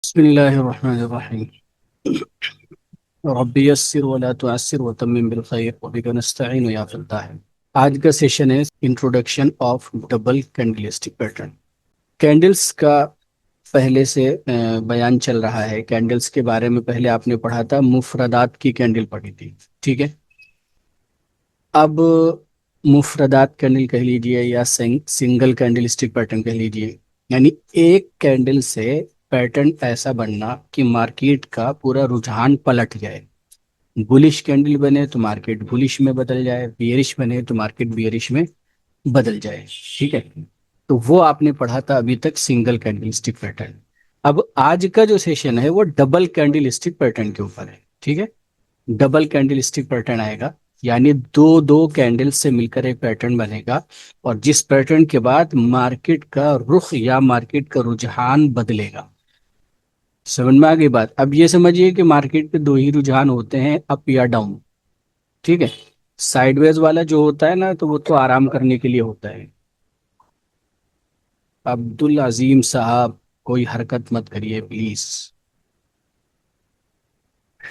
बिस्मिल्लाहिर्रहमानिर्रहीम। रब्बी यस्सिर वला तुअस्सिर व तम्मिम बिल खैर व बिका नस्तईन या फल्लाह। आज का सेशन है introduction of double candlestick pattern. Candles का पहले से बयान चल रहा है। कैंडल्स के बारे में पहले आपने पढ़ा था, मुफरदात की कैंडल पढ़ी थी, ठीक है। अब मुफरदात कैंडल कह लीजिए या सिंगल कैंडलस्टिक पैटर्न कह लीजिए, यानी एक कैंडल से पैटर्न ऐसा बनना कि मार्केट का पूरा रुझान पलट जाए। बुलिश कैंडल बने तो मार्केट बुलिश में बदल जाए, बियरिश बने तो मार्केट बियरिश में बदल जाए, ठीक है। तो वो आपने पढ़ा था अभी तक सिंगल कैंडलस्टिक पैटर्न। अब आज का जो सेशन है वो डबल कैंडलस्टिक पैटर्न के ऊपर है, ठीक है। डबल कैंडलस्टिक पैटर्न आएगा, यानी दो दो कैंडल से मिलकर एक पैटर्न बनेगा, और जिस पैटर्न के बाद मार्केट का रुख या मार्केट का रुझान बदलेगा। समझ में आ गई बात। अब ये समझिए कि मार्केट के दो ही रुझान होते हैं, अप या डाउन, ठीक है। साइडवेज वाला जो होता है ना, तो वो तो आराम करने के लिए होता है। अब्दुल अजीम साहब, कोई हरकत मत करिए प्लीज।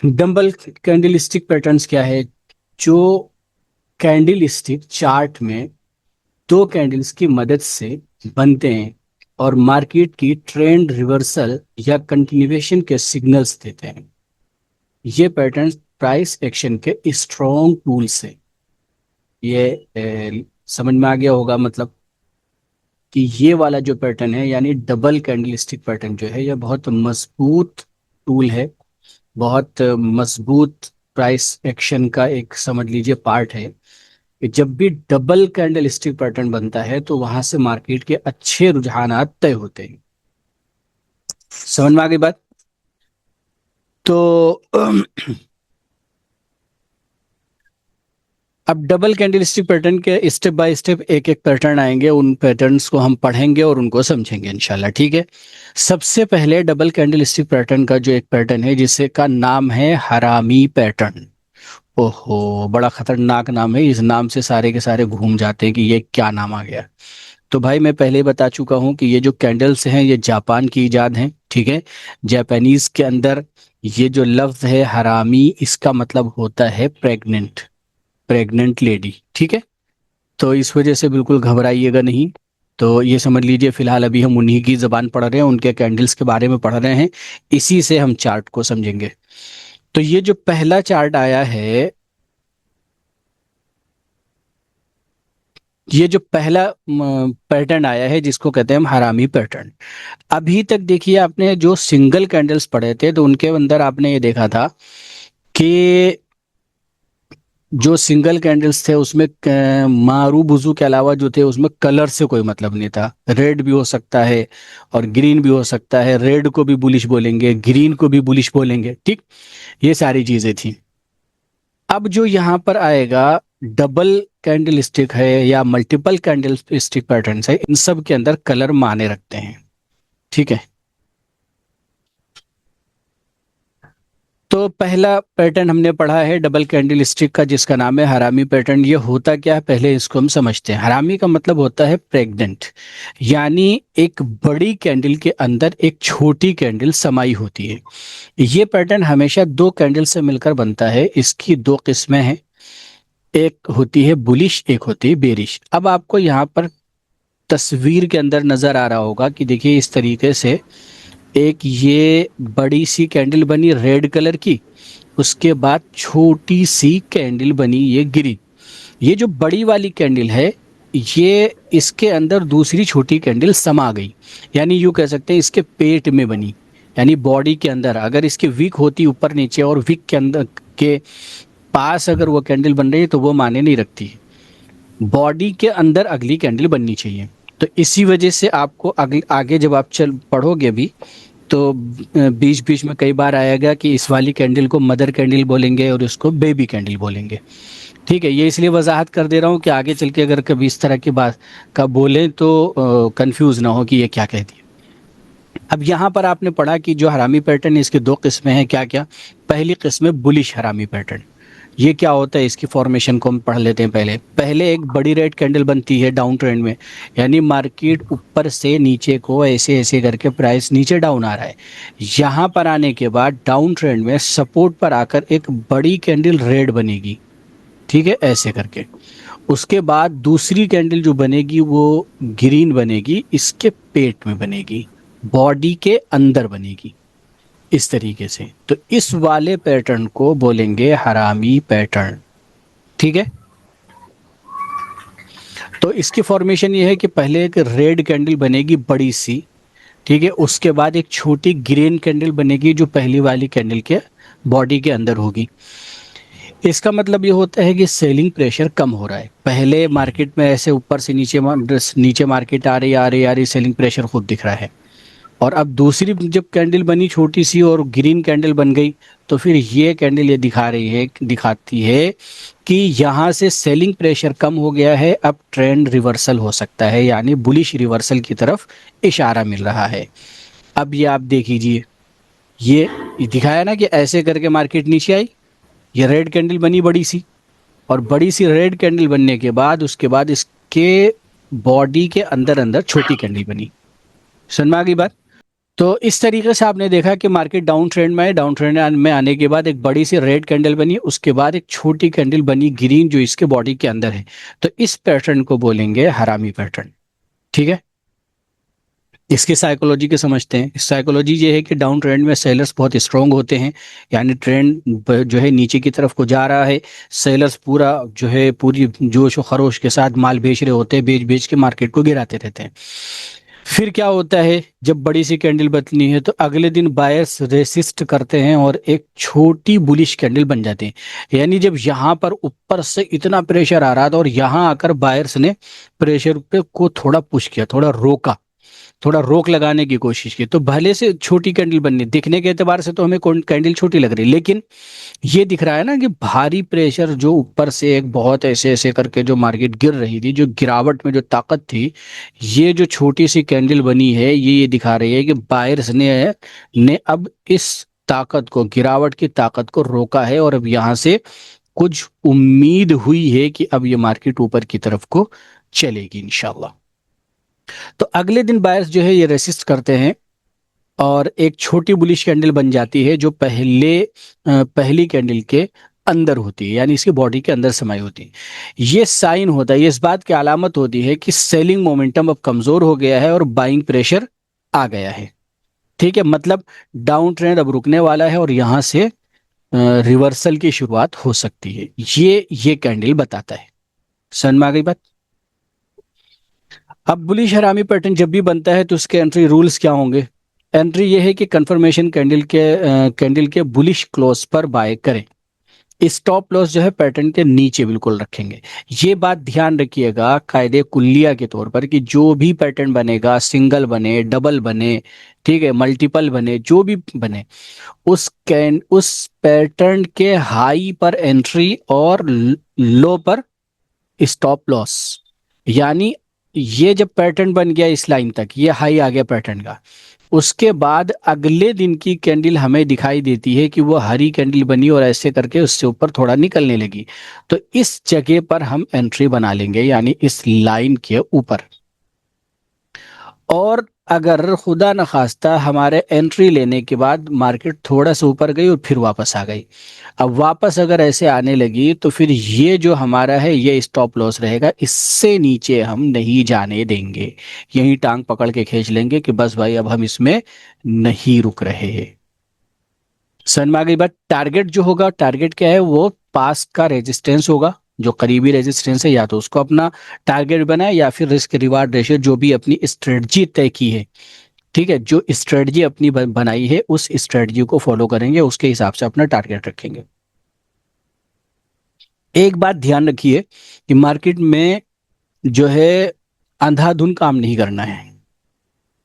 डबल कैंडलस्टिक पैटर्न्स क्या है? जो कैंडलस्टिक चार्ट में दो कैंडल्स की मदद से बनते हैं और मार्केट की ट्रेंड रिवर्सल या कंटिन्यूएशन के सिग्नल्स देते हैं। ये पैटर्न प्राइस एक्शन के स्ट्रॉन्ग टूल से ये समझ में आ गया होगा, मतलब कि ये वाला जो पैटर्न है यानी डबल कैंडलस्टिक पैटर्न जो है, यह बहुत मजबूत टूल है, बहुत मजबूत प्राइस एक्शन का एक समझ लीजिए पार्ट है। कि जब भी डबल कैंडलस्टिक पैटर्न बनता है तो वहां से मार्केट के अच्छे रुझानात तय होते हैं। समझ में आ गई बात। तो अब डबल कैंडलस्टिक पैटर्न के स्टेप बाय स्टेप एक एक पैटर्न आएंगे, उन पैटर्न्स को हम पढ़ेंगे और उनको समझेंगे इंशाल्लाह, ठीक है। सबसे पहले डबल कैंडलस्टिक पैटर्न का जो एक पैटर्न है जिसे का नाम है हरामी पैटर्न। ओहो, बड़ा खतरनाक नाम है। इस नाम से सारे के सारे घूम जाते हैं कि ये क्या नाम आ गया। तो भाई मैं पहले ही बता चुका हूं कि ये जो कैंडल्स हैं ये जापान की इजाद हैं, ठीक है। जापानीज के अंदर ये जो लफ्ज है हरामी, इसका मतलब होता है प्रेग्नेंट, प्रेग्नेंट लेडी, ठीक है। तो इस वजह से बिल्कुल घबराइएगा नहीं। तो ये समझ लीजिए फिलहाल अभी हम उन्हीं की जबान पढ़ रहे हैं, उनके कैंडल्स के बारे में पढ़ रहे हैं, इसी से हम चार्ट को समझेंगे। तो ये जो पहला चार्ट आया है, ये जो पहला पैटर्न आया है जिसको कहते हैं हम हरामी पैटर्न। अभी तक देखिए आपने जो सिंगल कैंडल्स पढ़े थे तो उनके अंदर आपने ये देखा था कि जो सिंगल कैंडल्स थे उसमें मारू बुजू के अलावा जो थे उसमें कलर से कोई मतलब नहीं था। रेड भी हो सकता है और ग्रीन भी हो सकता है, रेड को भी बुलिश बोलेंगे, ग्रीन को भी बुलिश बोलेंगे, ठीक। ये सारी चीजें थी। अब जो यहाँ पर आएगा डबल कैंडल स्टिक है या मल्टीपल कैंडल स्टिक पैटर्न है, इन सब के अंदर कलर माने रखते हैं, ठीक है। तो पहला पैटर्न हमने पढ़ा है डबल कैंडल स्टिक का जिसका नाम है हरामी पैटर्न। ये होता क्या है पहले इसको हम समझते हैं। हरामी का मतलब होता है प्रेग्नेंट, यानी एक बड़ी कैंडल के अंदर एक छोटी कैंडल समाई होती है। ये पैटर्न हमेशा दो कैंडल से मिलकर बनता है। इसकी दो किस्में हैं, एक होती है बुलिश, एक होती है बेरिश। अब आपको यहाँ पर तस्वीर के अंदर नजर आ रहा होगा कि देखिए इस तरीके से एक ये बड़ी सी कैंडल बनी रेड कलर की, उसके बाद छोटी सी कैंडल बनी ये ग्रीन। ये जो बड़ी वाली कैंडल है ये इसके अंदर दूसरी छोटी कैंडल समा गई, यानी यूं कह सकते हैं इसके पेट में बनी, यानी बॉडी के अंदर। अगर इसकी विक होती ऊपर नीचे और विक के अंदर के पास अगर वो कैंडल बन रही है तो वो माने नहीं रखती। बॉडी के अंदर अगली कैंडल बननी चाहिए। तो इसी वजह से आपको आगे जब आप चल पढ़ोगे भी तो बीच बीच में कई बार आएगा कि इस वाली कैंडल को मदर कैंडल बोलेंगे और इसको बेबी कैंडल बोलेंगे, ठीक है। ये इसलिए वजाहत कर दे रहा हूँ कि आगे चल के अगर कभी इस तरह की बात का बोलें तो कंफ्यूज ना हो कि ये क्या कह दिया। अब यहाँ पर आपने पढ़ा कि जो हरामी पैटर्न है इसके दो किस्में हैं, क्या क्या। पहली किस्म है बुलिश हरामी पैटर्न, ये क्या होता है, इसकी फॉर्मेशन को हम पढ़ लेते हैं। पहले पहले एक बड़ी रेड कैंडल बनती है डाउन ट्रेंड में, यानी मार्केट ऊपर से नीचे को ऐसे ऐसे करके प्राइस नीचे डाउन आ रहा है। यहाँ पर आने के बाद डाउन ट्रेंड में सपोर्ट पर आकर एक बड़ी कैंडल रेड बनेगी, ठीक है, ऐसे करके। उसके बाद दूसरी कैंडल जो बनेगी वो ग्रीन बनेगी, इसके पेट में बनेगी, बॉडी के अंदर बनेगी, इस तरीके से। तो इस वाले पैटर्न को बोलेंगे हरामी पैटर्न, ठीक है। तो इसकी फॉर्मेशन ये है कि पहले एक रेड कैंडल बनेगी बड़ी सी, ठीक है, उसके बाद एक छोटी ग्रीन कैंडल बनेगी जो पहली वाली कैंडल के बॉडी के अंदर होगी। इसका मतलब ये होता है कि सेलिंग प्रेशर कम हो रहा है। पहले मार्केट में ऐसे ऊपर से नीचे मार्केट आ रही सेलिंग प्रेशर खुद दिख रहा है। और अब दूसरी जब कैंडल बनी छोटी सी और ग्रीन कैंडल बन गई, तो फिर ये कैंडल ये दिखाती है कि यहाँ से सेलिंग प्रेशर कम हो गया है, अब ट्रेंड रिवर्सल हो सकता है, यानी बुलिश रिवर्सल की तरफ इशारा मिल रहा है। अब ये आप देख लीजिए, ये दिखाया ना कि ऐसे करके मार्केट नीचे आई, ये रेड कैंडल बनी बड़ी सी, और बड़ी सी रेड कैंडल बनने के बाद उसके बाद इसके बॉडी के अंदर अंदर छोटी कैंडल बनी। समझ में आ गई बात? तो इस तरीके से आपने देखा कि मार्केट डाउन ट्रेंड में है, डाउन ट्रेंड में आने के बाद एक बड़ी सी रेड कैंडल बनी, उसके बाद एक छोटी कैंडल बनी ग्रीन जो इसके बॉडी के अंदर है। तो इस पैटर्न को बोलेंगे हरामी पैटर्न, ठीक है। इसकी साइकोलॉजी के समझते हैं। साइकोलॉजी ये है कि डाउन ट्रेंड में सेलर्स बहुत स्ट्रांग होते हैं, यानी ट्रेंड जो है नीचे की तरफ को जा रहा है, सेलर्स पूरा जो है पूरी जोश और खरोश के साथ माल बेच रहे होते हैं, बेच बेच के मार्केट को गिराते रहते हैं। फिर क्या होता है, जब बड़ी सी कैंडल बनती है तो अगले दिन बायर्स रेसिस्ट करते हैं और एक छोटी बुलिश कैंडल बन जाती है। यानी जब यहाँ पर ऊपर से इतना प्रेशर आ रहा था और यहाँ आकर बायर्स ने प्रेशर पे को थोड़ा पुश किया, थोड़ा रोका, थोड़ा रोक लगाने की कोशिश की, तो भले से छोटी कैंडल बननी, दिखने के एतबार से तो हमें कैंडल छोटी लग रही, लेकिन ये दिख रहा है ना कि भारी प्रेशर जो ऊपर से एक बहुत ऐसे ऐसे करके जो मार्केट गिर रही थी, जो गिरावट में जो ताकत थी, ये जो छोटी सी कैंडल बनी है ये दिखा रही है कि बायर्स ने अब इस ताकत को, गिरावट की ताकत को रोका है, और अब यहाँ से कुछ उम्मीद हुई है कि अब ये मार्केट ऊपर की तरफ को चलेगी इंशाल्लाह। तो अगले दिन बायर्स जो है ये रेसिस्ट करते हैं और एक छोटी बुलिश कैंडल बन जाती है जो पहली कैंडल के अंदर होती है, यानी इसकी बॉडी के अंदर समाई होती है। ये साइन होता है, ये इस बात की अलामत होती है कि सेलिंग मोमेंटम अब कमजोर हो गया है और बाइंग प्रेशर आ गया है, ठीक है। मतलब डाउन ट्रेंड अब रुकने वाला है और यहाँ से रिवर्सल की शुरुआत हो सकती है, ये कैंडल बताता है। समझ में आ गई बात? अब बुलिश हरामी पैटर्न जब भी बनता है तो उसके एंट्री रूल्स क्या होंगे? एंट्री ये है कि कंफर्मेशन कैंडल के बुलिश क्लोज पर बाय करें। स्टॉप लॉस जो है पैटर्न के नीचे बिल्कुल रखेंगे। ये बात ध्यान रखिएगा कायदे कुल्लिया के तौर पर कि जो भी पैटर्न बनेगा, सिंगल बने, डबल बने, ठीक है, मल्टीपल बने, जो भी बने, उस पैटर्न के हाई पर एंट्री और लो पर स्टॉप लॉस। यानी ये जब पैटर्न बन गया इस लाइन तक, ये हाई आ गया पैटर्न का, उसके बाद अगले दिन की कैंडल हमें दिखाई देती है कि वो हरी कैंडल बनी और ऐसे करके उससे ऊपर थोड़ा निकलने लगी, तो इस जगह पर हम एंट्री बना लेंगे, यानी इस लाइन के ऊपर। और अगर खुदा न खास्ता हमारे एंट्री लेने के बाद मार्केट थोड़ा सा ऊपर गई और फिर वापस आ गई, अब वापस अगर ऐसे आने लगी तो फिर ये जो हमारा है ये स्टॉप लॉस रहेगा, इससे नीचे हम नहीं जाने देंगे, यही टांग पकड़ के खींच लेंगे कि बस भाई अब हम इसमें नहीं रुक रहे हैं। समझ में आ गई बात? टारगेट जो होगा, टारगेट क्या है, वो पास का रेजिस्टेंस होगा, जो करीबी रेजिस्टेंस है, या तो उसको अपना टारगेट बनाए या फिर रिस्क रिवार्ड रेशियो जो भी अपनी स्ट्रेटजी तय की है, ठीक है, जो स्ट्रेटजी अपनी बनाई है उस स्ट्रेटजी को फॉलो करेंगे, उसके हिसाब से अपना टारगेट रखेंगे। एक बात ध्यान रखिए कि मार्केट में जो है अंधाधुन काम नहीं करना है,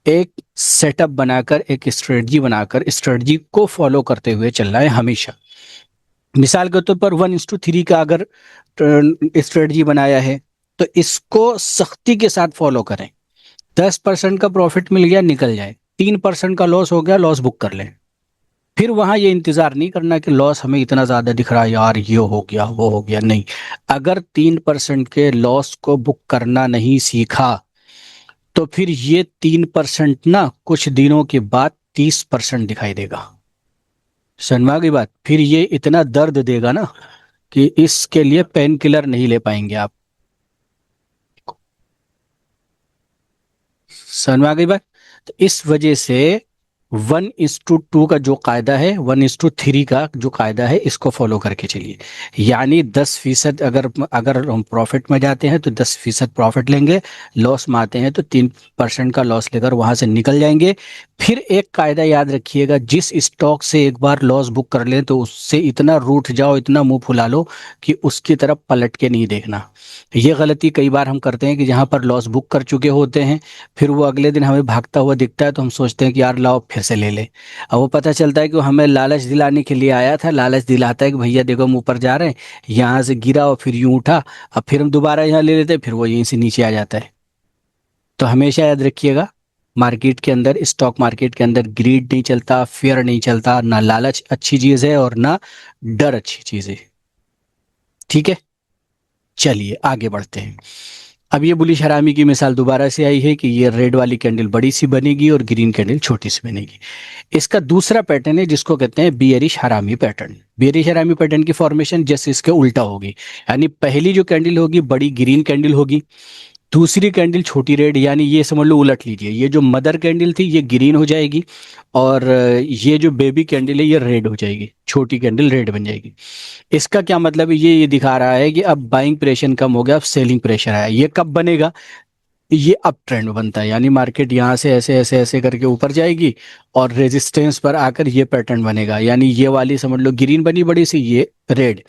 एक सेटअप बनाकर, एक स्ट्रेटजी बनाकर, स्ट्रेटजी को फॉलो करते हुए चलना है हमेशा। मिसाल के तौर पर 1:3 का अगर स्ट्रेटजी बनाया है तो इसको सख्ती के साथ फॉलो करें। 10% का प्रॉफिट मिल गया, निकल जाए, 3% का लॉस हो गया, लॉस बुक कर लें, फिर वहां ये इंतजार नहीं करना कि लॉस हमें इतना ज्यादा दिख रहा है यार, ये हो गया वो हो गया, नहीं। अगर 3% के लॉस को बुक करना नहीं सीखा तो फिर ये 3% ना कुछ दिनों के बाद 30% दिखाई देगा। सनमा की बात, फिर ये इतना दर्द देगा ना कि इसके लिए पेन किलर नहीं ले पाएंगे आप। सनमा की बात, तो इस वजह से 1:2 का जो कायदा है, 1:3 का जो कायदा है, इसको फॉलो करके चलिए। यानी 10%, अगर अगर हम प्रॉफिट में जाते हैं तो 10% प्रॉफिट लेंगे, लॉस में आते हैं तो 3% का लॉस लेकर वहां से निकल जाएंगे। फिर एक कायदा याद रखिएगा, जिस स्टॉक से एक बार लॉस बुक कर लें तो उससे इतना रूठ जाओ, इतना मुंह फुला लो कि उसकी तरफ पलट के नहीं देखना। ये गलती कई बार हम करते हैं कि जहां पर लॉस बुक कर चुके होते हैं, फिर वो अगले दिन हमें भागता हुआ दिखता है तो हम सोचते हैं कि यार लाओ फिर से ले ले। अब वो पता चलता है कि वो हमें लालच दिलाने के लिए आया था, लालच दिलाता है कि भैया देखो हम ऊपर जा रहे हैं, यहाँ से गिरा और फिर यूं उठा, अब फिर हम दोबारा यहाँ ले लेते हैं, फिर वो यहीं से नीचे आ जाता है। तो हमेशा याद रखिएगा, मार्केट के अंदर, स्टॉक मार्केट के अंदर ग्रीड नहीं चलता, फेयर नहीं चलता, ना लालच अच्छी चीज है और ना डर अच्छी चीज है। ठीक है, चलिए आगे बढ़ते हैं। अब ये बुलिश हरामी की मिसाल दोबारा से आई है कि ये रेड वाली कैंडल बड़ी सी बनेगी और ग्रीन कैंडल छोटी सी बनेगी। इसका दूसरा पैटर्न है जिसको कहते हैं बियरिश हरामी पैटर्न। बियरिश हरामी पैटर्न की फॉर्मेशन जैसे इसके उल्टा होगी, यानी पहली जो कैंडल होगी बड़ी ग्रीन कैंडल होगी, दूसरी कैंडल छोटी रेड, यानी ये समझ लो उलट लीजिए, ये जो मदर कैंडल थी ये ग्रीन हो जाएगी और ये जो बेबी कैंडल है ये रेड हो जाएगी, छोटी कैंडल रेड बन जाएगी। इसका क्या मतलब है, ये दिखा रहा है कि अब बाइंग प्रेशर कम हो गया, अब सेलिंग प्रेशर आया। ये कब बनेगा, ये अप ट्रेंड बनता है, यानी मार्केट यहाँ से ऐसे ऐसे ऐसे करके ऊपर जाएगी और रेजिस्टेंस पर आकर ये पैटर्न बनेगा, यानी ये वाली समझ लो ग्रीन बनी बड़ी सी, ये रेड।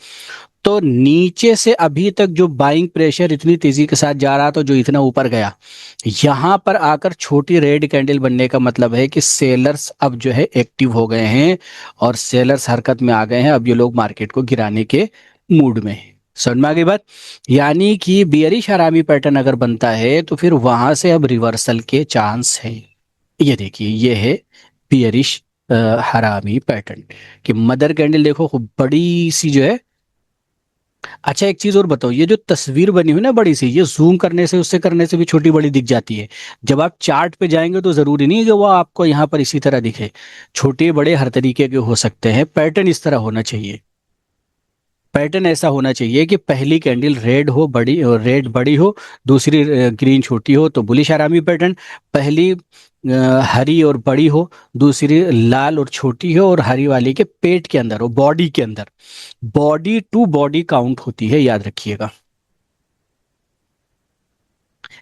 तो नीचे से अभी तक जो बाइंग प्रेशर इतनी तेजी के साथ जा रहा था, जो इतना ऊपर गया, यहां पर आकर छोटी रेड कैंडल बनने का मतलब है कि सेलर्स अब जो है एक्टिव हो गए हैं और सेलर्स हरकत में आ गए हैं। अब ये लोग मार्केट को गिराने के मूड में हैं। समझ में आ गई बात। यानी कि बियरिश हरामी पैटर्न अगर बनता है तो फिर वहां से अब रिवर्सल के चांस है। ये देखिए, ये है बियरिश हरामी पैटर्न कि मदर कैंडल देखो खूब बड़ी सी जो है। अच्छा एक चीज और बताओ, ये जो तस्वीर बनी हुई ना बड़ी सी, ये जूम करने से, उससे करने से भी छोटी बड़ी दिख जाती है। जब आप चार्ट पे जाएंगे तो जरूरी नहीं है कि वो आपको यहाँ पर इसी तरह दिखे, छोटे बड़े हर तरीके के हो सकते हैं। पैटर्न इस तरह होना चाहिए, पैटर्न ऐसा होना चाहिए कि पहली कैंडल रेड हो बड़ी, रेड बड़ी हो, दूसरी ग्रीन छोटी हो तो बुलिश आरामी पैटर्न। पहली हरी और बड़ी हो, दूसरी लाल और छोटी हो और हरी वाली के पेट के अंदर हो, बॉडी के अंदर। बॉडी टू बॉडी काउंट होती है, याद रखिएगा।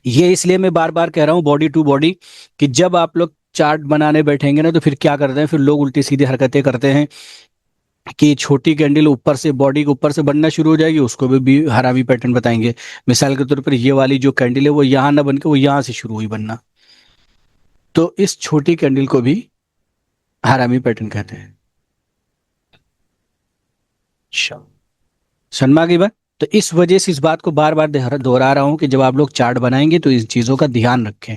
ये इसलिए मैं बार बार कह रहा हूं बॉडी टू बॉडी, कि जब आप लोग चार्ट बनाने बैठेंगे ना तो फिर क्या करते हैं, फिर लोग उल्टी सीधी हरकतें करते हैं कि छोटी कैंडल ऊपर से, बॉडी के ऊपर से बनना शुरू हो जाएगी, उसको भी हरामी पैटर्न बताएंगे। मिसाल के तौर पर ये वाली जो कैंडल है वो यहाँ ना बन के वो यहाँ से शुरू हुई बनना, तो इस छोटी कैंडल को भी हरामी पैटर्न कहते हैं। अच्छा, सनमा की बात। तो इस वजह से इस बात को बार बार दोहरा रहा हूं कि जब आप लोग चार्ट बनाएंगे तो इन चीजों का ध्यान रखें।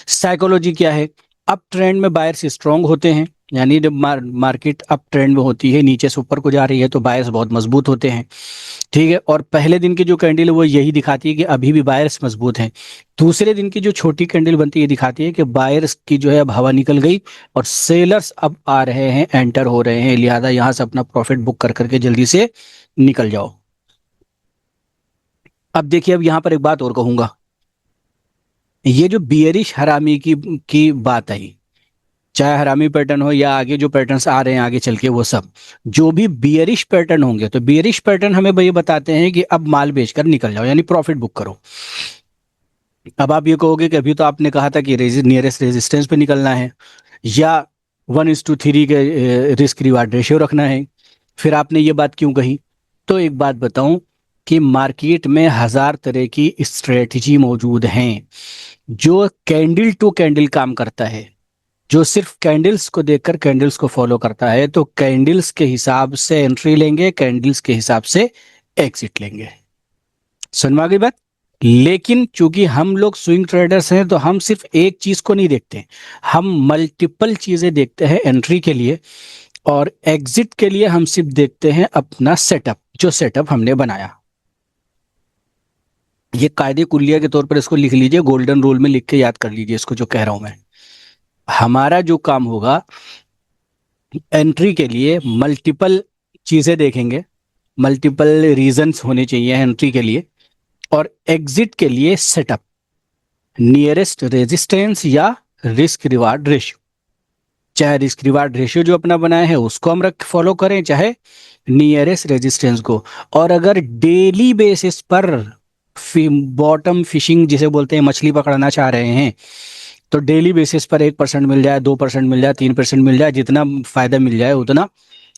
साइकोलॉजी क्या है, अप ट्रेंड में बायर्स स्ट्रांग होते हैं, यानी जब मार्केट अप ट्रेंड में होती है, नीचे से ऊपर को जा रही है, तो बायर्स बहुत मजबूत होते हैं। ठीक है, और पहले दिन की जो कैंडल है वो यही दिखाती है कि अभी भी बायर्स मजबूत हैं। दूसरे दिन की जो छोटी कैंडल बनती है ये दिखाती है कि बायर्स की जो है अब हवा निकल गई और सेलर्स अब आ रहे हैं, एंटर हो रहे हैं, लिहाजा यहां से अपना प्रॉफिट बुक कर करके जल्दी से निकल जाओ। अब देखिए, अब यहां पर एक बात और कहूंगा, ये जो बियरिश हरामी की बात आई, चाहे हरामी पैटर्न हो या आगे जो पैटर्न्स आ रहे हैं आगे चल के, वो सब जो भी बियरिश पैटर्न होंगे, तो बियरिश पैटर्न हमें ये बताते हैं कि अब माल बेचकर निकल जाओ, यानी प्रॉफिट बुक करो। अब आप ये कहोगे कि अभी तो आपने कहा था कि नियरेस्ट रेजिस्टेंस पे निकलना है या 1:3 के रिस्क रिवार्ड रेशियो रखना है, फिर आपने ये बात क्यों कही। तो एक बात बताऊं कि मार्केट में हजार तरह की स्ट्रेटजी मौजूद हैं। जो कैंडल टू कैंडल काम करता है, जो सिर्फ कैंडल्स को देखकर कैंडल्स को फॉलो करता है, तो कैंडल्स के हिसाब से एंट्री लेंगे, कैंडल्स के हिसाब से एग्जिट लेंगे। सुनमा की बात। लेकिन चूंकि हम लोग स्विंग ट्रेडर्स हैं तो हम सिर्फ एक चीज को नहीं देखते, हम मल्टीपल चीजें देखते हैं एंट्री के लिए, और एग्जिट के लिए हम सिर्फ देखते हैं अपना सेटअप, जो सेटअप हमने बनाया। ये कायदे कुल्लिया के तौर पर इसको लिख लीजिए, गोल्डन रूल में लिख के याद कर लीजिए इसको जो कह रहा हूं मैं। हमारा जो काम होगा, एंट्री के लिए मल्टीपल चीजें देखेंगे, मल्टीपल रीजंस होने चाहिए एंट्री के लिए, और एग्जिट के लिए सेटअप, नियरेस्ट रेजिस्टेंस या रिस्क रिवार्ड रेशियो। चाहे रिस्क रिवार्ड रेशियो जो अपना बनाया है उसको हम रख फॉलो करें, चाहे नियरेस्ट रेजिस्टेंस को। और अगर डेली बेसिस पर बॉटम फिशिंग जिसे बोलते हैं, मछली पकड़ना चाह रहे हैं, तो डेली बेसिस पर 1% मिल जाए, 2% मिल जाए, 3% मिल जाए, जितना फायदा मिल जाए उतना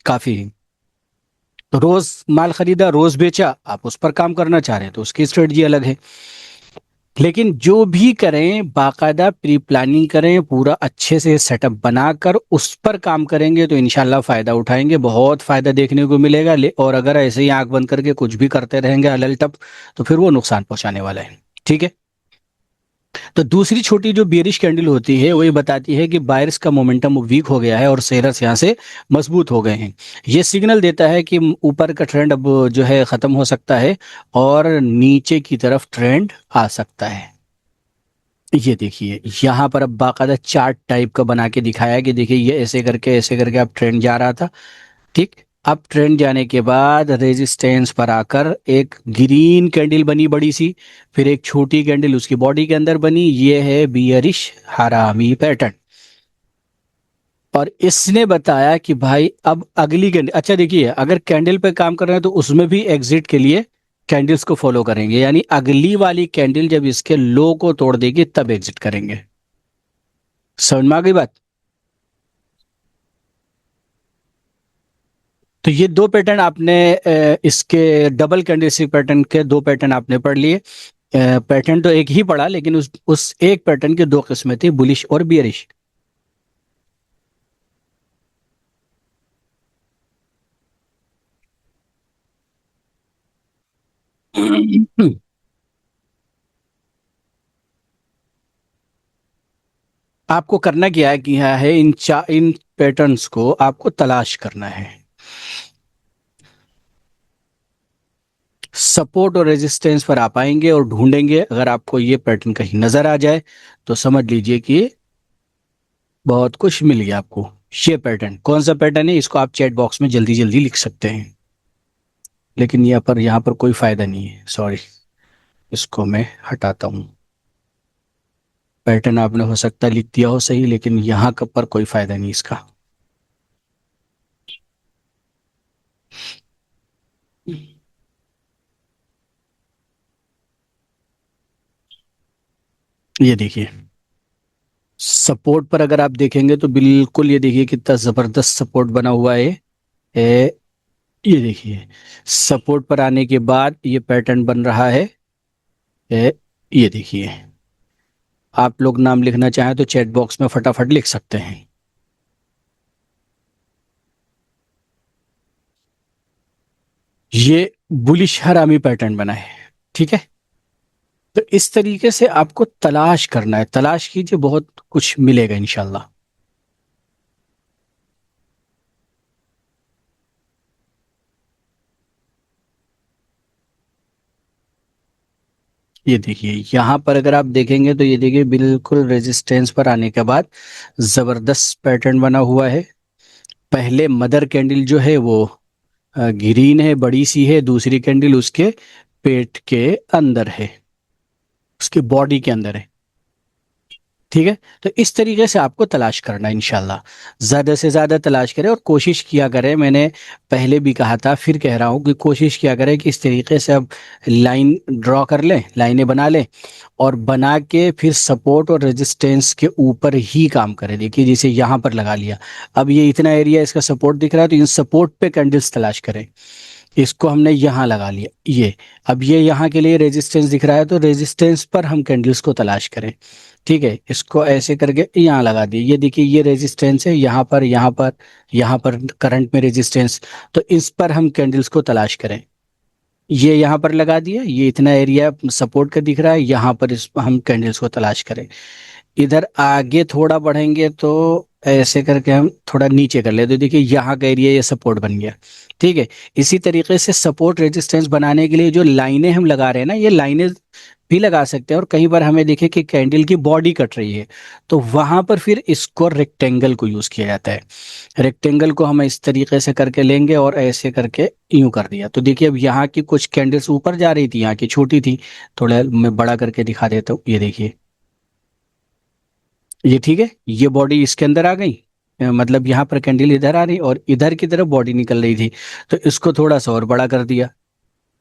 काफी है। तो रोज माल खरीदा, रोज बेचा, आप उस पर काम करना चाह रहे हैं तो उसकी स्ट्रेटजी अलग है। लेकिन जो भी करें बाकायदा प्री प्लानिंग करें, पूरा अच्छे से सेटअप बनाकर उस पर काम करेंगे तो इंशाल्लाह फायदा उठाएंगे, बहुत फायदा देखने को मिलेगा। और अगर ऐसे ही आंख बंद करके कुछ भी करते रहेंगे अलल टप, तो फिर वो नुकसान पहुंचाने वाला है। ठीक है। तो दूसरी छोटी जो बियरिश कैंडल होती है वो ये बताती है कि बायर्स का मोमेंटम वीक हो गया है और सेलर्स यहाँ से मजबूत हो गए हैं। ये सिग्नल देता है कि ऊपर का ट्रेंड अब जो है खत्म हो सकता है और नीचे की तरफ ट्रेंड आ सकता है। ये देखिए यहाँ पर अब बाकायदा चार्ट टाइप का बना के दिखाया है कि देखिए ये ऐसे करके अब ट्रेंड जा रहा था। ठीक। अब ट्रेंड जाने के बाद रेजिस्टेंस पर आकर एक ग्रीन कैंडल बनी बड़ी सी, फिर एक छोटी कैंडल उसकी बॉडी के अंदर बनी। ये है बियरिश हरामी पैटर्न। और इसने बताया कि भाई अब अगली कैंडल, अच्छा देखिए अगर कैंडल पे काम कर रहे हैं तो उसमें भी एग्जिट के लिए कैंडल्स को फॉलो करेंगे, यानी अगली वाली कैंडल जब इसके लो को तोड़ देगी तब एग्जिट करेंगे। समझ में आ गई बात। तो ये दो पैटर्न आपने इसके डबल कैंडलस्टिक पैटर्न के दो पैटर्न आपने पढ़ लिए। पैटर्न तो एक ही पढ़ा, लेकिन उस एक पैटर्न की दो किस्में थी, बुलिश और बियरिश। आपको करना क्या है कि यहाँ है इन पैटर्न्स को आपको तलाश करना है। सपोर्ट और रेजिस्टेंस पर आप आएंगे और ढूंढेंगे, अगर आपको ये पैटर्न कहीं नजर आ जाए तो समझ लीजिए कि बहुत कुछ मिल गया आपको। ये पैटर्न कौन सा पैटर्न है इसको आप चैट बॉक्स में जल्दी जल्दी लिख सकते हैं, लेकिन यहाँ पर कोई फायदा नहीं है, सॉरी, इसको मैं हटाता हूँ। पैटर्न आपने हो सकता है लिख दिया हो सही, लेकिन यहाँ पर कोई फायदा नहीं इसका। ये देखिए सपोर्ट पर अगर आप देखेंगे तो बिल्कुल ये देखिए कितना जबरदस्त सपोर्ट बना हुआ है। ए, ये देखिए सपोर्ट पर आने के बाद ये पैटर्न बन रहा है। ये देखिए, आप लोग नाम लिखना चाहें तो चैट बॉक्स में फटाफट लिख सकते हैं। ये बुलिश हरामी पैटर्न बना है। ठीक है। तो इस तरीके से आपको तलाश करना है, तलाश कीजिए, बहुत कुछ मिलेगा इंशाल्लाह। ये देखिए यहाँ पर अगर आप देखेंगे तो ये देखिए बिल्कुल रेजिस्टेंस पर आने के बाद जबरदस्त पैटर्न बना हुआ है। पहले मदर कैंडल जो है वो ग्रीन है, बड़ी सी है, दूसरी कैंडल उसके पेट के अंदर है, उसके बॉडी के अंदर है। ठीक है। तो इस तरीके से आपको तलाश करना है इंशाल्लाह। ज्यादा से ज्यादा तलाश करें और कोशिश किया करें, मैंने पहले भी कहा था फिर कह रहा हूं कि कोशिश किया करें कि इस तरीके से अब लाइन ड्रॉ कर लें, लाइनें बना लें, और बना के फिर सपोर्ट और रेजिस्टेंस के ऊपर ही काम करें। देखिए जैसे यहाँ पर लगा लिया, अब ये इतना एरिया इसका सपोर्ट दिख रहा है तो इन सपोर्ट पे कैंडल्स तलाश करें। इसको हमने यहाँ लगा लिया, ये अब ये यहाँ के लिए रेजिस्टेंस दिख रहा है तो रेजिस्टेंस पर हम कैंडल्स को तलाश करें। ठीक है। इसको ऐसे करके यहाँ लगा दिए, ये देखिए ये रेजिस्टेंस है, यहाँ पर यहाँ पर यहाँ पर करंट में रेजिस्टेंस, तो इस पर हम कैंडल्स को तलाश करें। ये यहाँ पर लगा दिया, ये इतना एरिया सपोर्ट का दिख रहा है, यहाँ पर इस हम कैंडल्स को तलाश करें। इधर आगे थोड़ा बढ़ेंगे तो ऐसे करके हम थोड़ा नीचे कर ले, तो देखिए यहाँ का एरिया ये सपोर्ट बन गया। ठीक है, इसी तरीके से सपोर्ट रेजिस्टेंस बनाने के लिए जो लाइनें हम लगा रहे हैं ना, ये लाइनें भी लगा सकते हैं। और कहीं बार हमें देखे कि कैंडल की बॉडी कट रही है, तो वहां पर फिर इसको रेक्टेंगल को यूज किया जाता है। रेक्टेंगल को हम इस तरीके से करके लेंगे और ऐसे करके यूं कर दिया। तो देखिए अब यहाँ की कुछ कैंडल्स ऊपर जा रही थी, यहाँ की छोटी थी, थोड़ा मैं बड़ा करके दिखा देता हूँ। ये देखिए, ये ठीक है, ये बॉडी इसके अंदर आ गई, मतलब यहाँ पर कैंडल इधर आ रही और इधर की तरफ बॉडी निकल रही थी, तो इसको थोड़ा सा और बड़ा कर दिया।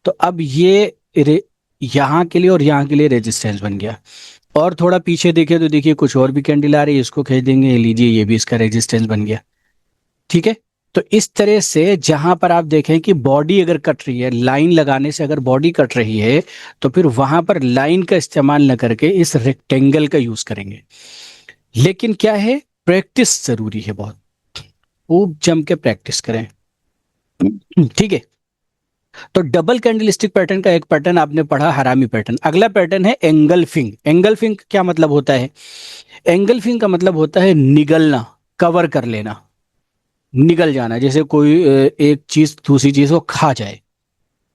तो अब ये यहाँ के लिए और यहाँ के लिए रेजिस्टेंस बन गया। और थोड़ा पीछे देखे तो देखिए कुछ और भी कैंडल आ रही है, इसको खींच देंगे, ये लीजिए, ये भी इसका रेजिस्टेंस बन गया। ठीक है, तो इस तरह से जहां पर आप देखें कि बॉडी अगर कट रही है, लाइन लगाने से अगर बॉडी कट रही है, तो फिर वहां पर लाइन का इस्तेमाल न करके इस रेक्टेंगल का यूज करेंगे। लेकिन क्या है, प्रैक्टिस जरूरी है, बहुत खूब जम के प्रैक्टिस करें। ठीक है, तो डबल कैंडलस्टिक पैटर्न का एक पैटर्न आपने पढ़ा, हरामी पैटर्न। अगला पैटर्न है एंगल्फिंग। एंगल्फिंग क्या मतलब होता है? एंगल्फिंग का मतलब होता है निगलना, कवर कर लेना, निगल जाना, जैसे कोई एक चीज दूसरी चीज को खा जाए।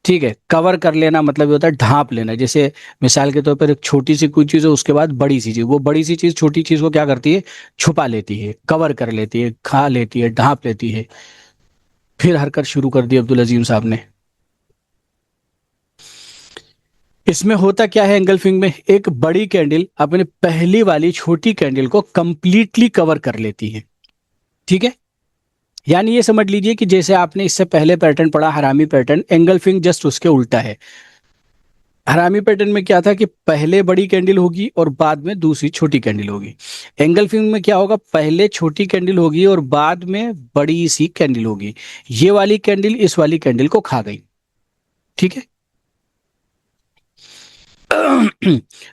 ठीक है, कवर कर लेना मतलब ये होता है ढांप लेना। जैसे मिसाल के तौर पर एक छोटी सी कोई चीज है, उसके बाद बड़ी सी चीज, वो बड़ी सी चीज छोटी चीज को क्या करती है, छुपा लेती है, कवर कर लेती है, खा लेती है, ढांप लेती है। फिर हरकत शुरू कर दी अब्दुल अजीम साहब ने। इसमें होता क्या है, एंगल्फिंग में एक बड़ी कैंडल अपने पहली वाली छोटी कैंडल को कंप्लीटली कवर कर लेती है। ठीक है, यानी ये समझ लीजिए कि जैसे आपने इससे पहले पैटर्न पढ़ा हरामी पैटर्न, एंगल्फिंग जस्ट उसके उल्टा है। हरामी पैटर्न में क्या था कि पहले बड़ी कैंडल होगी और बाद में दूसरी छोटी कैंडल होगी। एंगल्फिंग में क्या होगा, पहले छोटी कैंडल होगी और बाद में बड़ी सी कैंडल होगी। ये वाली कैंडल इस वाली कैंडल को खा गई। ठीक है,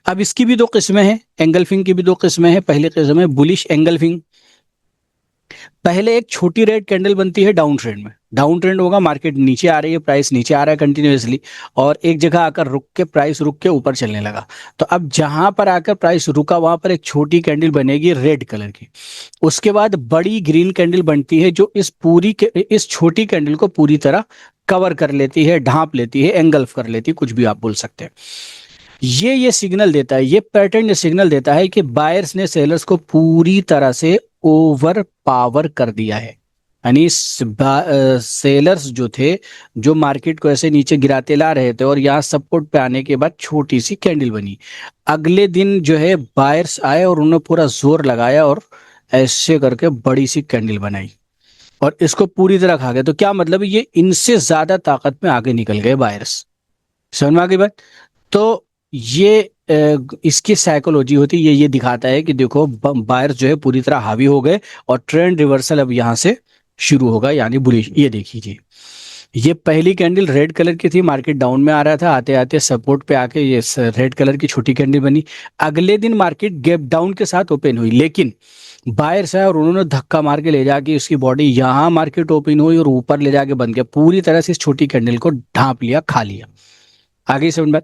अब इसकी भी दो किस्में हैं, एंगल्फिंग की भी दो किस्में हैं। पहली किस्म है बुलिश एंगल्फिंग। पहले एक छोटी रेड कैंडल बनती है डाउन ट्रेंड में, डाउन ट्रेंड होगा, मार्केट नीचे आ रही है, प्राइस नीचे आ रहा है कंटिन्यूअसली, और एक जगह आकर रुक के प्राइस रुक के ऊपर चलने लगा। तो अब जहां पर आकर प्राइस रुका वहां पर एक छोटी कैंडल बनेगी रेड कलर की। उसके बाद बड़ी ग्रीन कैंडल बनती है जो इस छोटी कैंडल को पूरी तरह कवर कर लेती है, ढांप लेती है, एंगल्फ कर लेती है, कुछ भी आप बोल सकते हैं। ये सिग्नल देता है, ये पैटर्न ये सिग्नल देता है कि बायर्स ने सेलर्स को पूरी तरह से ओवर पावर कर दिया है। यानी सेलर्स जो थे, जो मार्केट को ऐसे नीचे गिराते ला रहे थे और यहाँ सपोर्ट पे आने के बाद छोटी सी कैंडल बनी, अगले दिन जो है बायर्स आए और उन्होंने पूरा जोर लगाया और ऐसे करके बड़ी सी कैंडल बनाई और इसको पूरी तरह खा गए। तो क्या मतलब है, ये इनसे ज्यादा ताकत में आगे निकल गए बायर्स। समझ में आ गई बात? तो ये इसकी साइकोलॉजी होती है, ये दिखाता है कि देखो बायर्स जो है पूरी तरह हावी हो गए और ट्रेंड रिवर्सल अब यहां से शुरू होगा, यानी बुलिश। ये देखिए, ये पहली कैंडल रेड कलर की थी, मार्केट डाउन में आ रहा था, आते आते सपोर्ट पे आके ये रेड कलर की छोटी कैंडल बनी। अगले दिन मार्केट गैप डाउन के साथ ओपन हुई, लेकिन बायर्स आए और उन्होंने धक्का मार के ले जाके इसकी बॉडी यहाँ मार्केट ओपन हुई और ऊपर ले जाके बंद किया, पूरी तरह से इस छोटी कैंडल को ढांप लिया, खा लिया। आगे समझ में?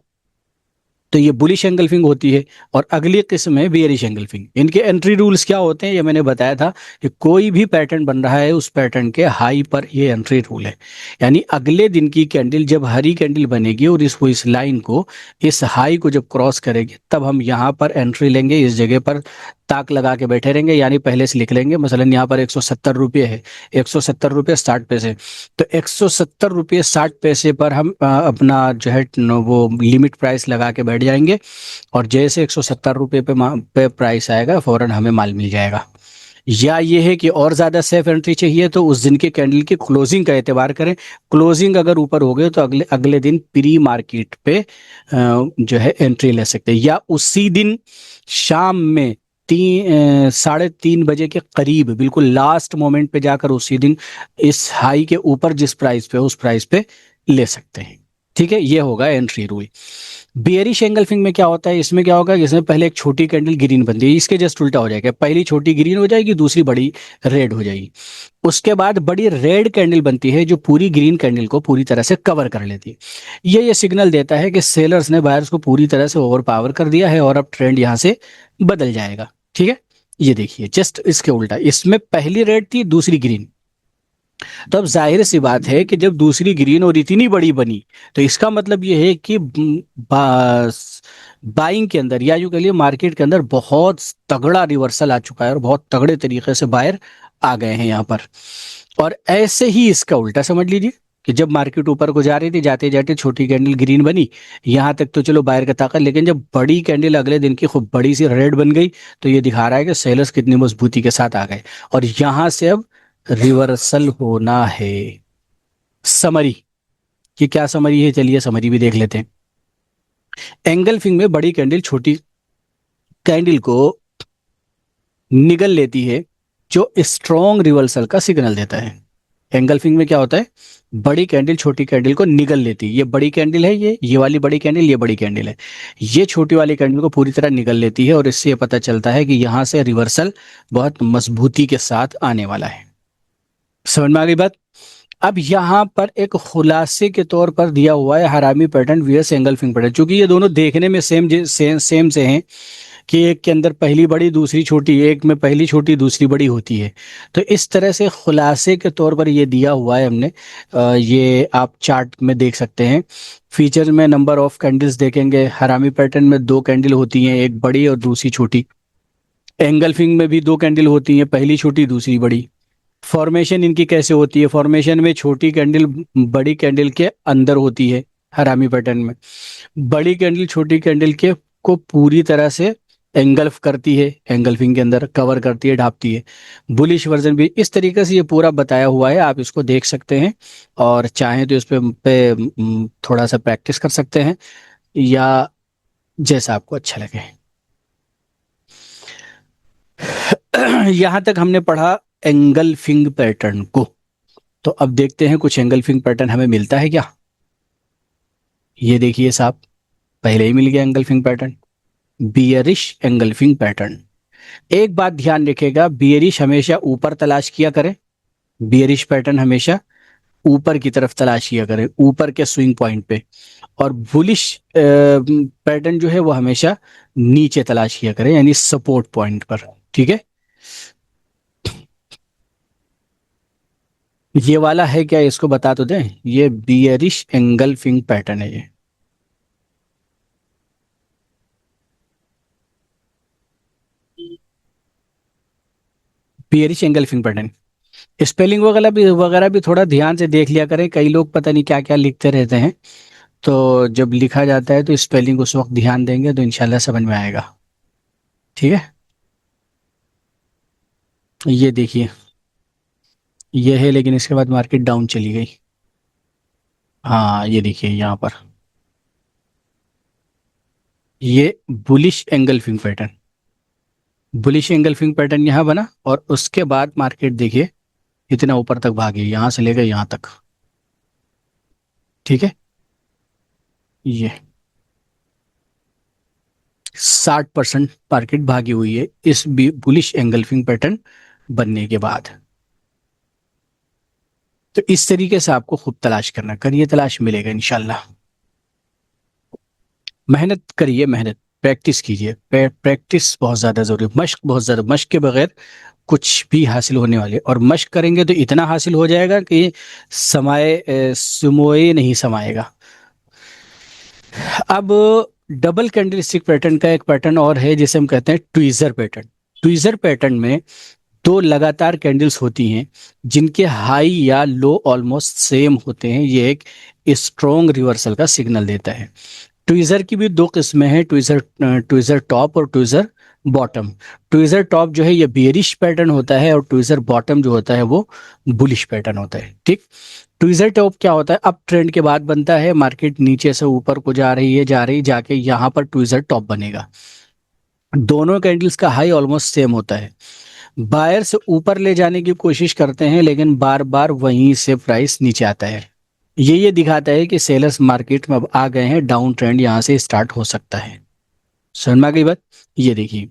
तो ये बुलिश एंगल्फिंग होती है। और अगली किस्म है बेयरिश एंगल्फिंग। इनके एंट्री रूल्स क्या होते हैं, ये मैंने बताया था कि कोई भी पैटर्न बन रहा है उस पैटर्न के हाई पर ये एंट्री रूल है। यानी अगले दिन की कैंडल जब हरी कैंडल बनेगी और इस लाइन को, इस हाई को जब क्रॉस करेगी, तब हम यहाँ पर एंट्री लेंगे, इस जगह पर ताक लगा के बैठे रहेंगे, यानी पहले से लिख लेंगे। मसलन यहाँ पर 170 रुपये है, 170 रुपये 60 पैसे, तो 170 रुपये 60 पैसे पर हम अपना जो है वो लिमिट प्राइस लगा के बैठ जाएंगे और जैसे 170 रुपये पे प्राइस आएगा फौरन हमें माल मिल जाएगा। या ये है कि और ज़्यादा सेफ एंट्री चाहिए तो उस दिन के कैंडल की क्लोजिंग का एतबार करें, क्लोजिंग अगर ऊपर हो गए तो अगले अगले दिन प्री मार्केट पे जो है एंट्री ले सकते हैं, या उसी दिन शाम में 3:30 बजे के करीब बिल्कुल लास्ट मोमेंट पे जाकर उसी दिन इस हाई के ऊपर जिस प्राइस पे उस प्राइस पे ले सकते हैं। ठीक है, ये होगा एंट्री रूल। बियरिश एंगल्फिंग में क्या होता है, इसमें क्या होगा कि इसमें पहले एक छोटी कैंडल ग्रीन बनती है, इसके जस्ट उल्टा हो जाएगा, पहली छोटी ग्रीन हो जाएगी, दूसरी बड़ी रेड हो जाएगी। उसके बाद बड़ी रेड कैंडल बनती है जो पूरी ग्रीन कैंडल को पूरी तरह से कवर कर लेती है। ये सिग्नल देता है कि सेलर्स ने बायर्स को पूरी तरह से ओवर पावर कर दिया है और अब ट्रेंड यहाँ से बदल जाएगा। ठीक है, ये देखिए जस्ट इसके उल्टा, इसमें पहली रेड थी दूसरी ग्रीन। तो अब जाहिर सी बात है कि जब दूसरी ग्रीन और इतनी बड़ी बनी, तो इसका मतलब ये है कि बाइंग के अंदर या यूं कह लिए मार्केट के अंदर बहुत तगड़ा रिवर्सल आ चुका है और बहुत तगड़े तरीके से बायर आ गए हैं यहाँ पर। और ऐसे ही इसका उल्टा समझ लीजिए कि जब मार्केट ऊपर को जा रही थी, जाते जाते छोटी कैंडल ग्रीन बनी, यहाँ तक तो चलो बायर का ताकत, लेकिन जब बड़ी कैंडल अगले दिन की खूब बड़ी सी रेड बन गई, तो ये दिखा रहा है कि सेलर्स कितनी मजबूती के साथ आ गए और यहाँ से अब रिवर्सल होना है। समरी कि क्या समरी है, चलिए समरी भी देख लेते हैं। एंगल्फिंग में बड़ी कैंडल छोटी कैंडल को निगल लेती है जो स्ट्रॉन्ग रिवर्सल का सिग्नल देता है। एंगल्फिंग में क्या होता है, बड़ी कैंडल छोटी कैंडल को निगल लेती है, ये बड़ी कैंडल है, ये वाली बड़ी कैंडल, ये बड़ी कैंडल है, ये छोटी वाली कैंडल को पूरी तरह निगल लेती है और इससे ये पता चलता है कि यहां से रिवर्सल बहुत मजबूती के साथ आने वाला है। समझ में आ गई बात। अब यहाँ पर एक खुलासे के तौर पर दिया हुआ है हरामी पैटर्न वीएस एंगल्फिंग पैटर्न, क्योंकि ये दोनों देखने में सेम से हैं कि एक के अंदर पहली बड़ी दूसरी छोटी, एक में पहली छोटी दूसरी बड़ी होती है। तो इस तरह से खुलासे के तौर पर ये दिया हुआ है हमने। ये आप चार्ट में देख सकते हैं। फीचर में नंबर ऑफ कैंडल्स देखेंगे, हरामी पैटर्न में 2 कैंडल होती हैं, एक बड़ी और दूसरी छोटी। एंगल्फिंग में भी 2 कैंडल होती हैं, पहली छोटी दूसरी बड़ी। फॉर्मेशन इनकी कैसे होती है, फॉर्मेशन में छोटी कैंडल बड़ी कैंडल के अंदर होती है हरामी पैटर्न में, बड़ी कैंडल छोटी कैंडल के को पूरी तरह से एंगल्फ करती है, एंगल्फिंग के अंदर कवर करती है, ढापती है। बुलिश वर्जन भी इस तरीके से ये पूरा बताया हुआ है, आप इसको देख सकते हैं और चाहें तो इस पे थोड़ा सा प्रैक्टिस कर सकते हैं या जैसा आपको अच्छा लगे। यहां तक हमने पढ़ा एंगल्फिंग पैटर्न को। तो अब देखते हैं कुछ एंगल्फिंग पैटर्न हमें मिलता है क्या। ये देखिए साहब, पहले ही मिल गया engulfing pattern, bearish engulfing pattern. एक बात ध्यान रखिएगा, बियरिश हमेशा ऊपर तलाश किया करें, बियरिश पैटर्न हमेशा ऊपर की तरफ तलाश किया करें, ऊपर के स्विंग पॉइंट पे। और बुलिश पैटर्न जो है वो हमेशा नीचे तलाश किया करें, यानी सपोर्ट पॉइंट पर। ठीक है, ये वाला है क्या, इसको बता तो दें, ये बियरिश एंगल्फिंग पैटर्न है ये। बियरिश एंगल्फिंग पैटर्न, स्पेलिंग वगैरह भी थोड़ा ध्यान से देख लिया करें, कई लोग पता नहीं क्या क्या लिखते रहते हैं, तो जब लिखा जाता है तो स्पेलिंग उस वक्त ध्यान देंगे तो इंशाल्लाह समझ में आएगा। ठीक है, ये देखिए, ये है, लेकिन इसके बाद मार्केट डाउन चली गई। हाँ ये देखिए यहाँ पर, ये bullish engulfing pattern, bullish engulfing pattern यहाँ बना और उसके बाद मार्केट देखिए इतना ऊपर तक भागी, यहाँ से लेकर यहाँ तक। ठीक है, ये 60% मार्केट भागी हुई है इस बुलिश एंगल्फिंग पैटर्न बनने के बाद। तो इस तरीके से आपको खूब तलाश करना, करिए तलाश, मिलेगा इंशाल्लाह। मेहनत करिए, मेहनत प्रैक्टिस कीजिए, प्रैक्टिस बहुत ज़्यादा ज़रूरी है, मश्क बहुत ज़्यादा, मश्क के बगैर कुछ भी हासिल होने वाले, और मश्क करेंगे तो इतना हासिल हो जाएगा कि सुमोए नहीं समाएगा। अब डबल कैंडलस्टिक पैटर्न का एक पैटर्न और है जिसे हम कहते हैं ट्वीजर पैटर्न। ट्वीजर पैटर्न में 2 लगातार कैंडल्स होती हैं जिनके हाई या लो ऑलमोस्ट सेम होते हैं, ये एक स्ट्रॉन्ग रिवर्सल का सिग्नल देता है। ट्वीजर की भी 2 किस्में हैं, ट्वीजर टॉप और ट्वीजर बॉटम। ट्वीजर टॉप जो है ये बेरिश पैटर्न होता है और ट्वीजर बॉटम जो होता है वो बुलिश पैटर्न होता है। ठीक, ट्वीजर टॉप क्या होता है, अप ट्रेंड के बाद बनता है, मार्केट नीचे से ऊपर को जा रही है, जा रही जाके यहाँ पर ट्वीजर टॉप बनेगा। दोनों कैंडल्स का हाई ऑलमोस्ट सेम होता है, बायर से ऊपर ले जाने की कोशिश करते हैं लेकिन बार बार वहीं से प्राइस नीचे आता है, ये दिखाता है कि सेलर्स मार्केट में अब आ गए हैं, डाउन ट्रेंड यहाँ से स्टार्ट हो सकता है। समझ में आ गई बात। ये देखिए,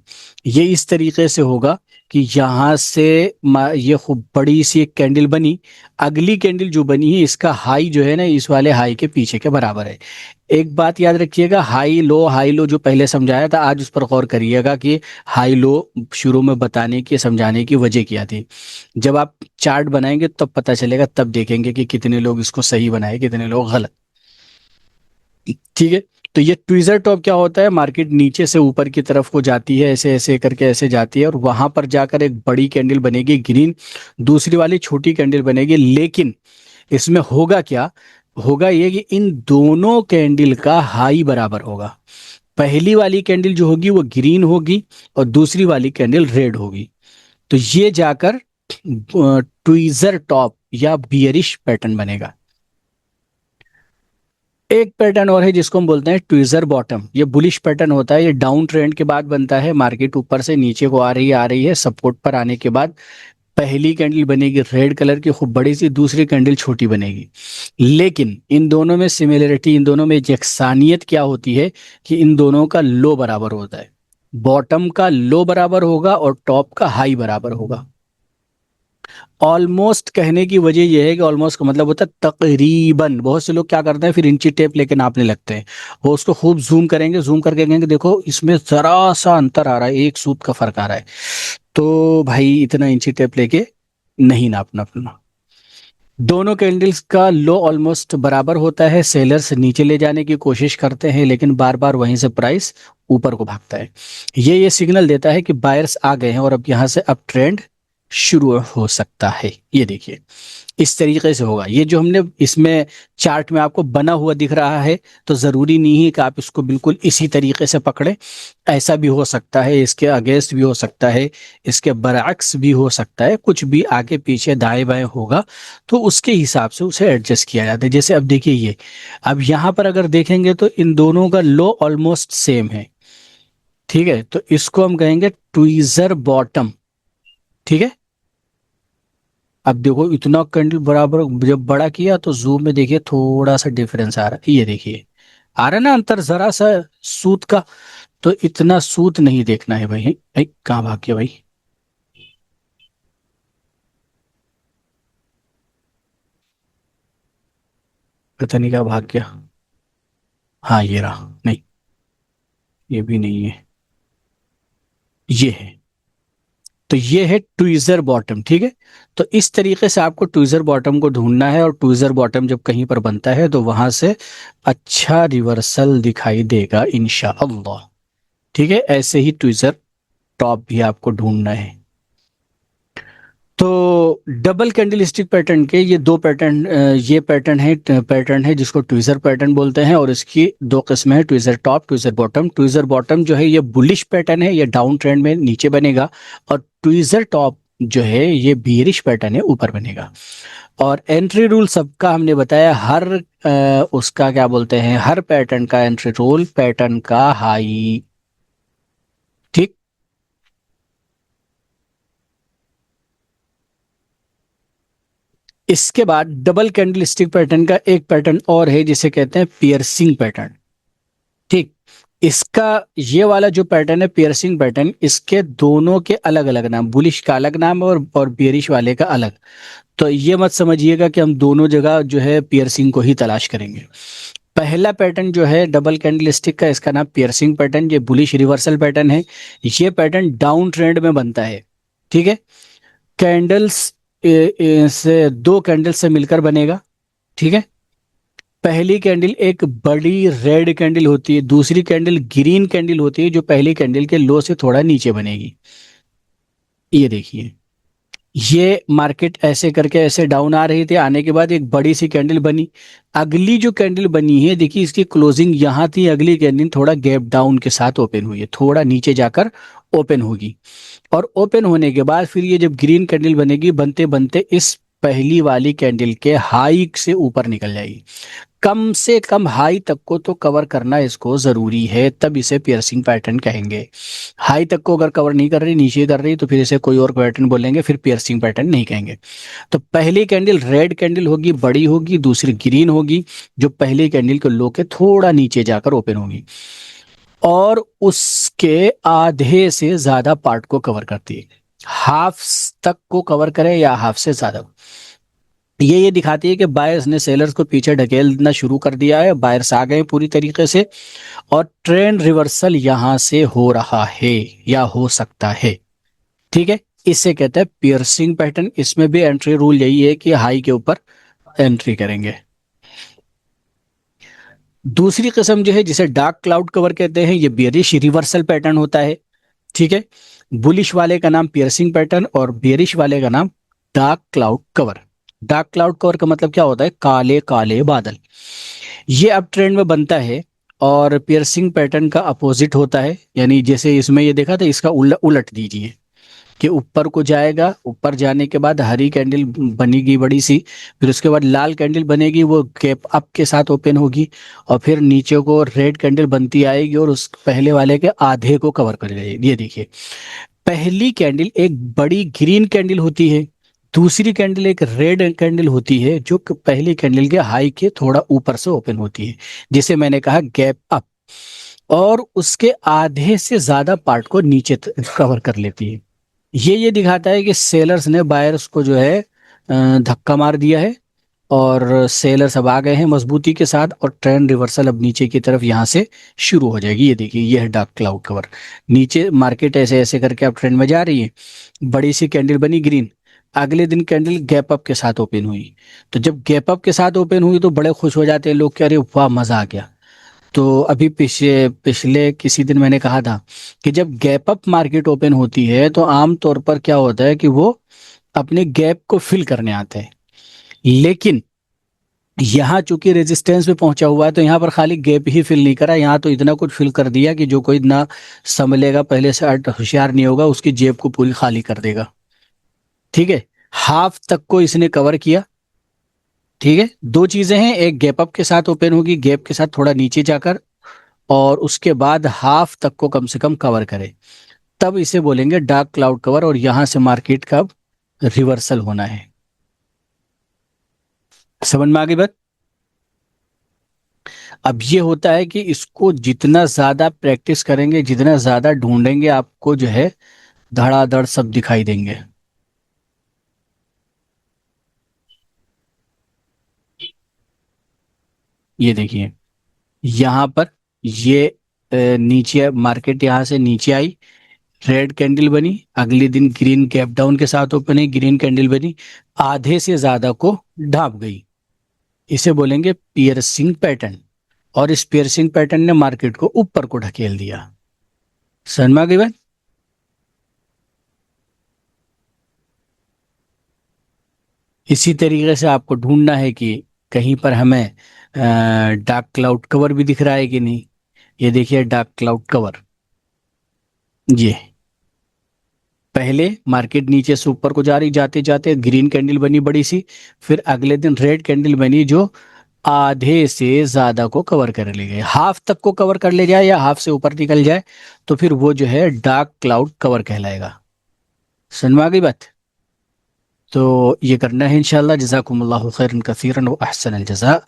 ये इस तरीके से होगा कि यहाँ से ये खूब बड़ी सी एक कैंडल बनी, अगली कैंडल जो बनी है इसका हाई जो है ना इस वाले हाई के पीछे के बराबर है। एक बात याद रखिएगा, हाई लो जो पहले समझाया था आज उस पर गौर करिएगा कि हाई लो शुरू में बताने की समझाने की वजह क्या थी। जब आप चार्ट बनाएंगे तब पता चलेगा, तब देखेंगे कि कितने लोग इसको सही बनाए कितने लोग गलत। ठीक है, तो ये ट्विजर टॉप क्या होता है, मार्केट नीचे से ऊपर की तरफ को जाती है, ऐसे ऐसे करके ऐसे जाती है और वहां पर जाकर एक बड़ी कैंडल बनेगी ग्रीन, दूसरी वाली छोटी कैंडल बनेगी। लेकिन इसमें होगा क्या, होगा ये कि इन दोनों कैंडल का हाई बराबर होगा। पहली वाली कैंडल जो होगी वो ग्रीन होगी और दूसरी वाली कैंडल रेड होगी। तो ये जाकर ट्विजर टॉप या बियरिश पैटर्न बनेगा। एक पैटर्न और है जिसको हम बोलते हैं ट्विजर बॉटम। ये बुलिश पैटर्न होता है, ये डाउन ट्रेंड के बाद बनता है। मार्केट ऊपर से नीचे को आ रही है, सपोर्ट पर आने के बाद पहली कैंडल बनेगी रेड कलर की खूब बड़ी सी, दूसरी कैंडल छोटी बनेगी। लेकिन इन दोनों में सिमिलरिटी, इन दोनों में यकसानियत क्या होती है कि इन दोनों का लो बराबर होता है। बॉटम का लो बराबर होगा और टॉप का हाई बराबर होगा। ऑलमोस्ट कहने की वजह यह है कि ऑलमोस्ट का मतलब होता है तकरीबन। बहुत से लोग क्या करते हैं फिर इंची टेप लेके नापने लगते हैं, वो उसको खूब जूम करेंगे, जूम करके कहेंगे देखो इसमें जरा सा अंतर आ रहा है, एक सूत का फर्क आ रहा है। तो भाई इतना इंची टेप लेके नहीं नापना अपना। दोनों कैंडल्स का लो ऑलमोस्ट बराबर होता है। सेलर्स नीचे ले जाने की कोशिश करते हैं लेकिन बार बार वहीं से प्राइस ऊपर को भागता है। ये सिग्नल देता है कि बायर्स आ गए हैं और अब यहाँ से अप ट्रेंड शुरू हो सकता है। ये देखिए इस तरीके से होगा। ये जो हमने इसमें चार्ट में आपको बना हुआ दिख रहा है, तो ज़रूरी नहीं है कि आप इसको बिल्कुल इसी तरीके से पकड़ें। ऐसा भी हो सकता है, इसके अगेंस्ट भी हो सकता है, इसके बरअक्स भी हो सकता है, कुछ भी आगे पीछे दाएं बाएं होगा तो उसके हिसाब से उसे एडजस्ट किया जाता है। जैसे अब देखिए ये, अब यहाँ पर अगर देखेंगे तो इन दोनों का लो ऑलमोस्ट सेम है। ठीक है, तो इसको हम कहेंगे ट्वीजर बॉटम। ठीक है, अब देखो इतना कैंडल बराबर जब बड़ा किया तो जूम में देखिए थोड़ा सा डिफरेंस आ रहा है। ये देखिए आ रहा है ना अंतर जरा सा सूत का। तो इतना सूत नहीं देखना है भाई। कहाँ भाग गया भाई, पता नहीं कहाँ भाग गया। हाँ ये रहा, नहीं ये भी नहीं है, ये है। तो ये है ट्विजर बॉटम। ठीक है, तो इस तरीके से आपको ट्विजर बॉटम को ढूंढना है और ट्विजर बॉटम जब कहीं पर बनता है तो वहां से अच्छा रिवर्सल दिखाई देगा इंशाअल्लाह। ठीक है, ऐसे ही ट्विजर टॉप भी आपको ढूंढना है। तो डबल कैंडल स्टिक पैटर्न के ये दो पैटर्न, ये पैटर्न है जिसको ट्विजर पैटर्न बोलते हैं और इसकी दो किस्में हैं, tweezer top tweezer bottom. Tweezer bottom जो है ये बुलिश पैटर्न है, ये डाउन ट्रेंड में नीचे बनेगा। और ट्विजर टॉप जो है ये बियरिश पैटर्न है, ऊपर बनेगा। और एंट्री रूल सबका हमने बताया, हर उसका क्या बोलते हैं, हर पैटर्न का एंट्री रूल पैटर्न का हाई। ठीक, इसके बाद डबल कैंडल स्टिक पैटर्न का एक पैटर्न और है जिसे कहते हैं पियर्सिंग पैटर्न। ठीक, इसका ये वाला जो पैटर्न है पियर्सिंग पैटर्न, इसके दोनों के अलग अलग नाम, बुलिश का अलग नाम है और बियरिश वाले का अलग। तो ये मत समझिएगा कि हम दोनों जगह जो है पियर्सिंग को ही तलाश करेंगे। पहला पैटर्न जो है डबल कैंडल स्टिक का, इसका नाम पियर्सिंग पैटर्न, ये बुलिश रिवर्सल पैटर्न है। ये पैटर्न डाउन ट्रेंड में बनता है। ठीक है, कैंडल्स से दो कैंडल से मिलकर बनेगा। ठीक है, पहली कैंडल एक बड़ी रेड कैंडल होती है, दूसरी कैंडल ग्रीन कैंडल होती है जो पहली कैंडल के लो से थोड़ा नीचे बनेगी। ये देखिए, ये मार्केट ऐसे करके ऐसे डाउन आ रही थी, आने के बाद एक बड़ी सी कैंडल बनी। अगली जो कैंडल बनी है देखिए इसकी क्लोजिंग यहाँ थी, अगली कैंडल थोड़ा गैप डाउन के साथ ओपन हुई है, थोड़ा नीचे जाकर ओपन होगी। और ओपन होने के बाद फिर ये जब ग्रीन कैंडल बनेगी, बनते बनते इस पहली वाली कैंडल के हाई से ऊपर निकल जाएगी। कम से कम हाई तक को तो कवर करना इसको जरूरी है, तब इसे पियर्सिंग पैटर्न कहेंगे। हाई तक को अगर कवर नहीं कर रही, नीचे कर रही, तो फिर इसे कोई और पैटर्न बोलेंगे, फिर पियर्सिंग पैटर्न नहीं कहेंगे। तो पहली कैंडल रेड कैंडल होगी, बड़ी होगी, दूसरी ग्रीन होगी, जो पहली कैंडल के लो के थोड़ा नीचे जाकर ओपन होगी और उसके आधे से ज्यादा पार्ट को कवर करती है। हाफ तक को कवर करे या हाफ से ज्यादा, ये दिखाती है कि बायर्स ने सेलर्स को पीछे ढकेलना शुरू कर दिया है, बायर्स आ गए पूरी तरीके से और ट्रेंड रिवर्सल यहां से हो रहा है या हो सकता है। ठीक है, इससे कहते हैं पियर्सिंग पैटर्न। इसमें भी एंट्री रूल यही है कि हाई के ऊपर एंट्री करेंगे। दूसरी किस्म जो है जिसे डार्क क्लाउड कवर कहते हैं, ये बेरिश रिवर्सल पैटर्न होता है। ठीक है, बुलिश वाले का नाम पियर्सिंग पैटर्न और बेरिश वाले का नाम dark cloud cover. Dark cloud cover का मतलब क्या होता है? काले काले बादल। ये अब ट्रेंड में बनता है और पियर्सिंग पैटर्न का अपोजिट होता है। यानी जैसे इसमें ये देखा था, इसका उलट दीजिए कि ऊपर को जाएगा, ऊपर जाने के बाद हरी कैंडल बनेगी बड़ी सी, फिर उसके बाद लाल कैंडल बनेगी, वो गैप अप के साथ ओपन होगी और फिर नीचे को रेड कैंडल बनती आएगी और उस पहले वाले के आधे को कवर कर जाएगी। ये देखिए, पहली कैंडल एक बड़ी ग्रीन कैंडल होती है, दूसरी कैंडल एक रेड कैंडल होती है जो कि पहली कैंडल के हाई के थोड़ा ऊपर से ओपन होती है, जिसे मैंने कहा गैप अप, और उसके आधे से ज्यादा पार्ट को नीचे कवर कर लेती है। ये दिखाता है कि सेलर्स ने बायर्स को जो है धक्का मार दिया है और सेलर्स अब आ गए हैं मजबूती के साथ और ट्रेंड रिवर्सल अब नीचे की तरफ यहाँ से शुरू हो जाएगी। ये देखिए, ये है डार्क क्लाउड कवर। नीचे मार्केट ऐसे ऐसे करके अब ट्रेंड में जा रही है, बड़ी सी कैंडल बनी ग्रीन, अगले दिन कैंडल गैप अप के साथ ओपन हुई। तो जब गैप अप के साथ ओपन हुई तो बड़े खुश हो जाते हैं लोग कि अरे वाह मजा आ गया। तो अभी पिछले पिछले किसी दिन मैंने कहा था कि जब गैप अप मार्केट ओपन होती है तो आम तौर पर क्या होता है कि वो अपने गैप को फिल करने आते हैं, लेकिन यहाँ चूंकि रेजिस्टेंस पे पहुंचा हुआ है तो यहाँ पर खाली गैप ही फिल नहीं करा, यहाँ तो इतना कुछ फिल कर दिया कि जो कोई ना संभलेगा, पहले से होशियार नहीं होगा, उसकी जेब को पूरी खाली कर देगा। ठीक है, हाफ तक को इसने कवर किया। ठीक है, दो चीजें हैं, एक गैप अप के साथ ओपन होगी, गैप के साथ थोड़ा नीचे जाकर, और उसके बाद हाफ तक को कम से कम कवर करे, तब इसे बोलेंगे डार्क क्लाउड कवर और यहां से मार्केट का रिवर्सल होना है। समझ में आ गई बात? अब ये होता है कि इसको जितना ज्यादा प्रैक्टिस करेंगे, जितना ज्यादा ढूंढेंगे, आपको जो है धड़ाधड़ सब दिखाई देंगे। ये देखिए, यहां पर ये नीचे मार्केट यहां से नीचे आई, रेड कैंडल बनी, अगले दिन ग्रीन गैप डाउन के साथ ओपन है, ग्रीन कैंडल बनी, आधे से ज्यादा को ढाप गई, इसे बोलेंगे पियर्सिंग पैटर्न। और इस पियर्सिंग पैटर्न ने मार्केट को ऊपर को ढकेल दिया। समझ में आ गई बात? इसी तरीके से आपको ढूंढना है कि कहीं पर हमें डार्क क्लाउड कवर भी दिख रहा है कि नहीं। ये देखिए डार्क क्लाउड कवर, ये पहले मार्केट नीचे से ऊपर को जा रही, जाते जाते ग्रीन कैंडल बनी बड़ी सी, फिर अगले दिन रेड कैंडल बनी जो आधे से ज्यादा को कवर कर ले गए, हाफ तक को कवर कर ले जाए या हाफ से ऊपर निकल जाए तो फिर वो जो है डार्क क्लाउड कवर कहलाएगा। समझ में आ गई बात? तो ये करना है इंशाल्लाह। जज़ाकुमुल्लाहु खैरन कसीरन व अहसनल जज़ा।